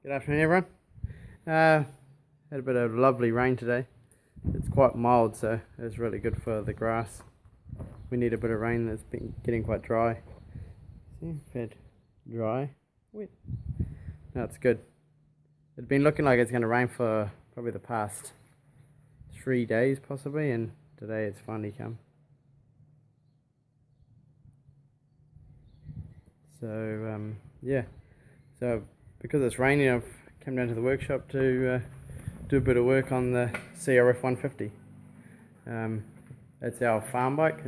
Good afternoon, everyone. Had a bit of lovely rain today. It's quite mild, so it's really good for the grass. We need a bit of rain. It's been getting quite dry. See, fed, dry, wet. No, it's good. It's been looking like it's going to rain for probably the past 3 days, possibly, and today it's finally come. So yeah. So because it's raining, I've come down to the workshop to do a bit of work on the CRF150. It's our farm bike.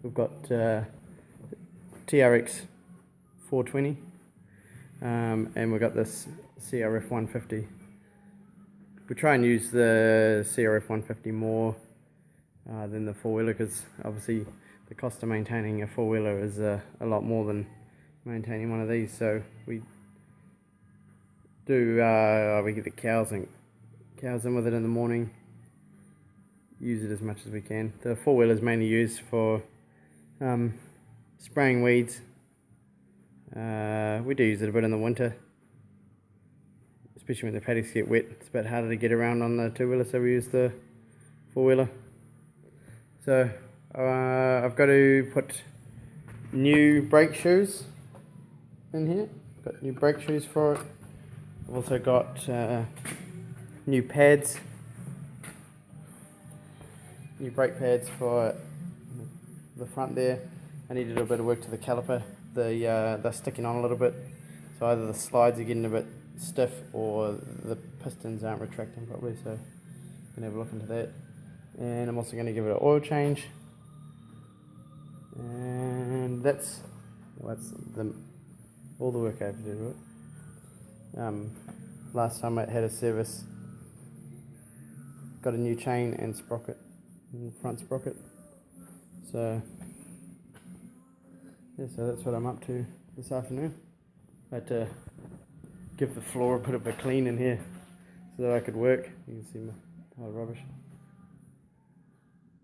We've got TRX420 and we've got this CRF150. We try and use the CRF150 more than the four-wheeler, because obviously the cost of maintaining a four-wheeler is a lot more than maintaining one of these. So we get the cows in with it in the morning, use it as much as we can. The four-wheeler is mainly used for spraying weeds. We do use it a bit in the winter, especially when the paddocks get wet. It's a bit harder to get around on the two-wheeler, so we use the four-wheeler. So I've got to put new brake shoes in here. Got new brake shoes for it. I've also got new pads, new brake pads for the front there. I need to do a bit of work to the caliper. They're sticking on a little bit, so either the slides are getting a bit stiff or the pistons aren't retracting properly, so I'm going to have a look into that. And I'm also going to give it an oil change, and that's all the work I have to do to it. Last time I had a service, got a new chain and sprocket, front sprocket. So yeah, so that's what I'm up to this afternoon. I had to give the floor a bit of a clean in here so that I could work. You can see my pile of rubbish.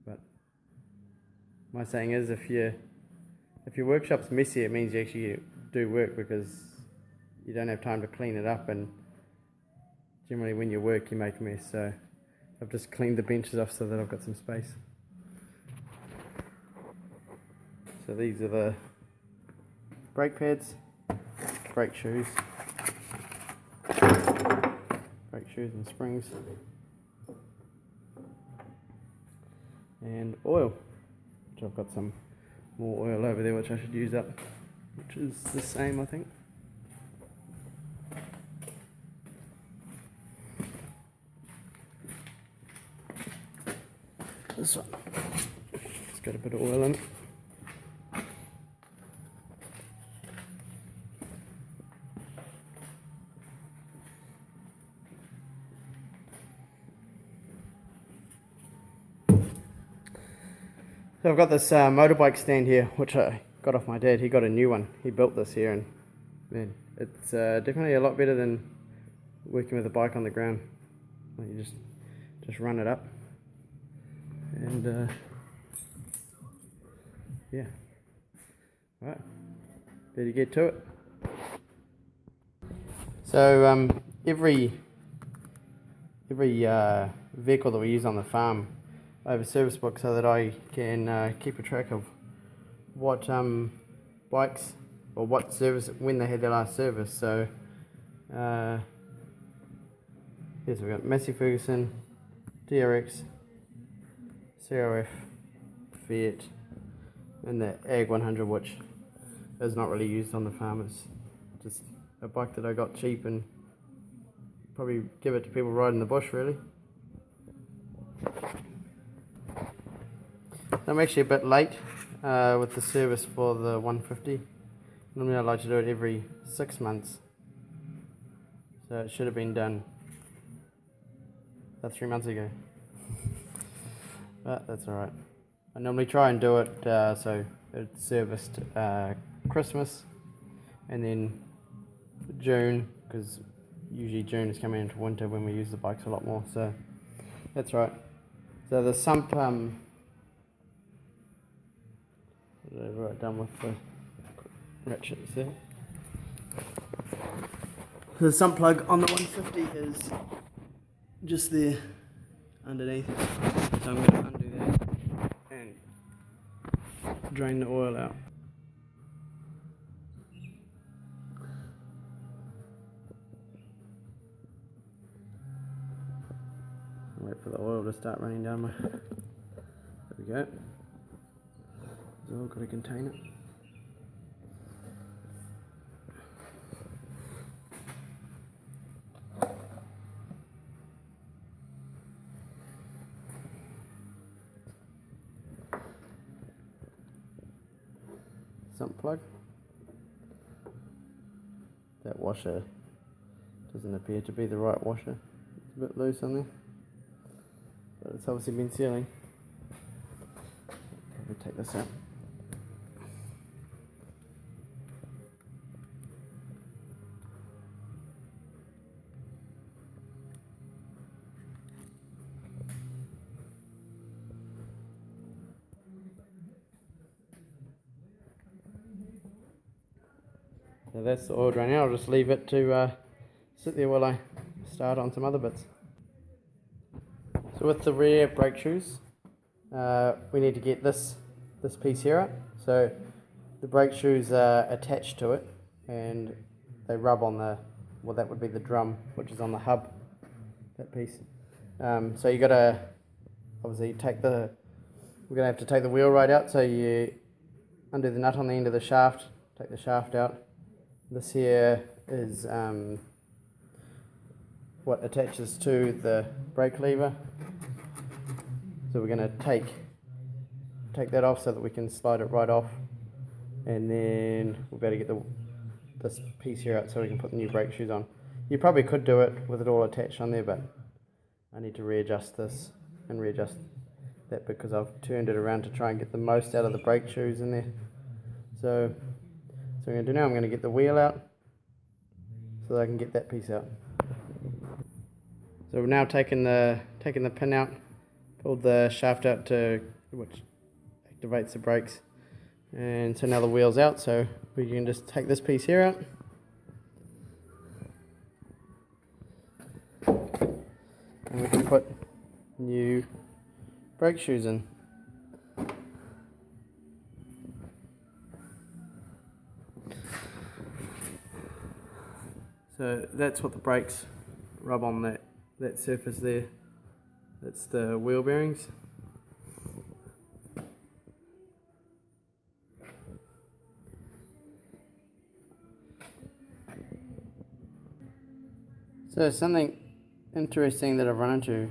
But my saying is, if your workshop's messy, it means you actually do work, because you don't have time to clean it up, and generally when you work you make a mess. So I've just cleaned the benches off so that I've got some space. So these are the brake pads, brake shoes and springs, and oil, which I've got some more oil over there which I should use up, which is the same, I think. This one, it's got a bit of oil in it. So I've got this motorbike stand here, which I got off my dad. He got a new one. He built this here, and man, it's definitely a lot better than working with a bike on the ground. Like, you just run it up, and yeah. All right, better get to it. So every vehicle that we use on the farm, I have a service book so that I can keep a track of what bikes, or what service, when they had their last service. So yes, we've got Massey Ferguson, DRX, CRF, Fiat, and the Ag 100, which is not really used on the farm. It's just a bike that I got cheap and probably give it to people riding the bush, really. I'm actually a bit late with the service for the 150. Normally I like to do it every 6 months, so it should have been done about 3 months ago. But that's alright. I normally try and do it so it's serviced Christmas and then June, because usually June is coming into winter when we use the bikes a lot more, so that's right. So the sump, right, done with the ratchets there. The sump plug on the 150 is just there underneath, so I'm going to undo that and drain the oil out. Wait for the oil to start running down my... There we go. It's all got to contain it. Sump plug. That washer doesn't appear to be the right washer. It's a bit loose on there, but it's obviously been sealing. Probably take this out. So that's the oil draining. I'll just leave it to sit there while I start on some other bits. So with the rear brake shoes, we need to get this piece here up. So the brake shoes are attached to it and they rub on the, well, that would be the drum, which is on the hub, that piece. So you gotta obviously we're gonna have to take the wheelwright out, so you undo the nut on the end of the shaft, take the shaft out. This here is what attaches to the brake lever. So we're going to take that off so that we can slide it right off, and then we'll be able to get this piece here out so we can put the new brake shoes on. You probably could do it with it all attached on there, but I need to readjust this and readjust that because I've turned it around to try and get the most out of the brake shoes in there. So what I'm going to do now, I'm going to get the wheel out so that I can get that piece out. So we've now taken the pin out, pulled the shaft out which activates the brakes, and so now the wheel's out, so we can just take this piece here out. And we can put new brake shoes in. So that's what the brakes rub on, that surface there. That's the wheel bearings. So something interesting that I've run into,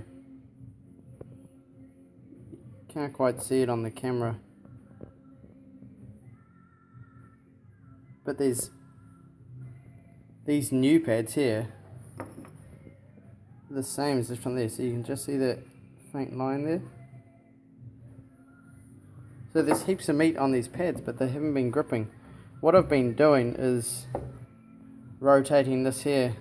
can't quite see it on the camera, but these new pads here are the same as this from there, so you can just see that faint line there. So there's heaps of meat on these pads, but they haven't been gripping. What I've been doing is rotating this here,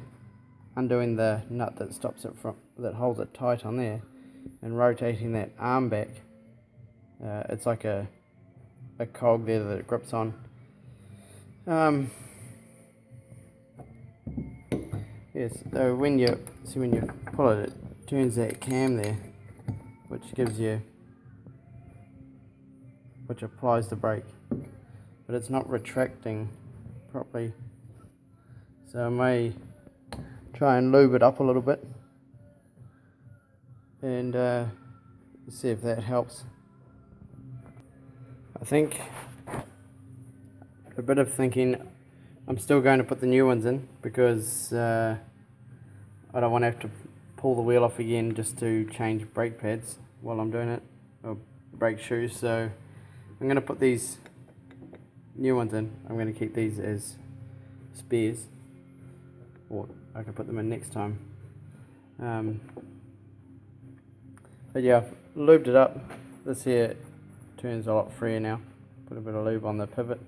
undoing the nut that stops it that holds it tight on there, and rotating that arm back. It's like a cog there that it grips on. Yes, so when you pull it, it turns that cam there, which applies the brake, but it's not retracting properly. So I may try and lube it up a little bit and see if that helps. I think a bit of thinking, I'm still going to put the new ones in because I don't want to have to pull the wheel off again just to change brake pads while I'm doing it, or brake shoes. So I'm going to put these new ones in. I'm going to keep these as spares, or I can put them in next time. But yeah, I've lubed it up. This here turns a lot freer now. Put a bit of lube on the pivot.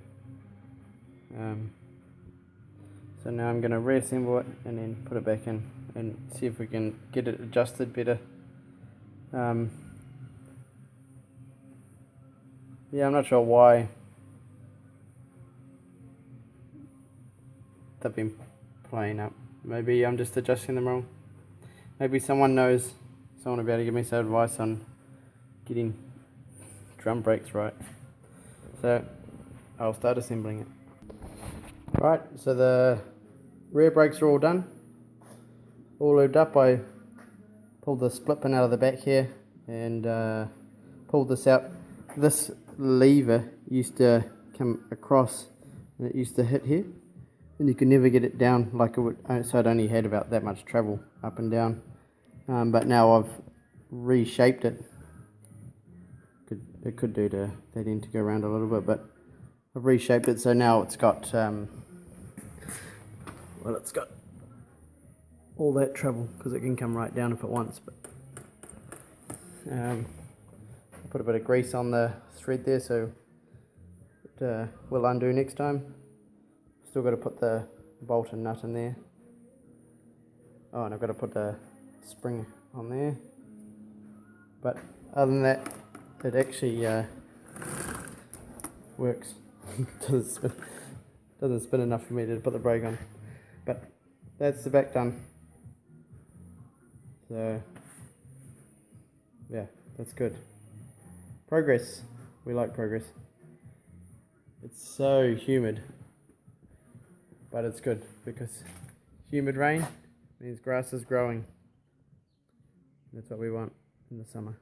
So now I'm going to reassemble it and then put it back in and see if we can get it adjusted better. Yeah, I'm not sure why they've been playing up. Maybe I'm just adjusting them wrong. Maybe someone knows, someone will be able to give me some advice on getting drum brakes right. So I'll start assembling it. Right, so the rear brakes are all done, all lubed up. I pulled the split pin out of the back here and pulled this out. This lever used to come across and it used to hit here, and you could never get it down like it would, so it only had about that much travel up and down. But now I've reshaped it. It could do that end to go around a little bit, but I've reshaped it so now it's got well, it's got all that travel because it can come right down if it wants. But put a bit of grease on the thread there so it will undo next time. Still got to put the bolt and nut in there. Oh, and I've got to put the spring on there. But other than that, it actually works. Doesn't spin enough for me to put the brake on. But that's the back done. So yeah, that's good. Progress. We like progress. It's so humid, but it's good because humid rain means grass is growing. That's what we want in the summer.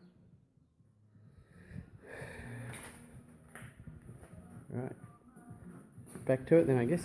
Right, back to it then, I guess.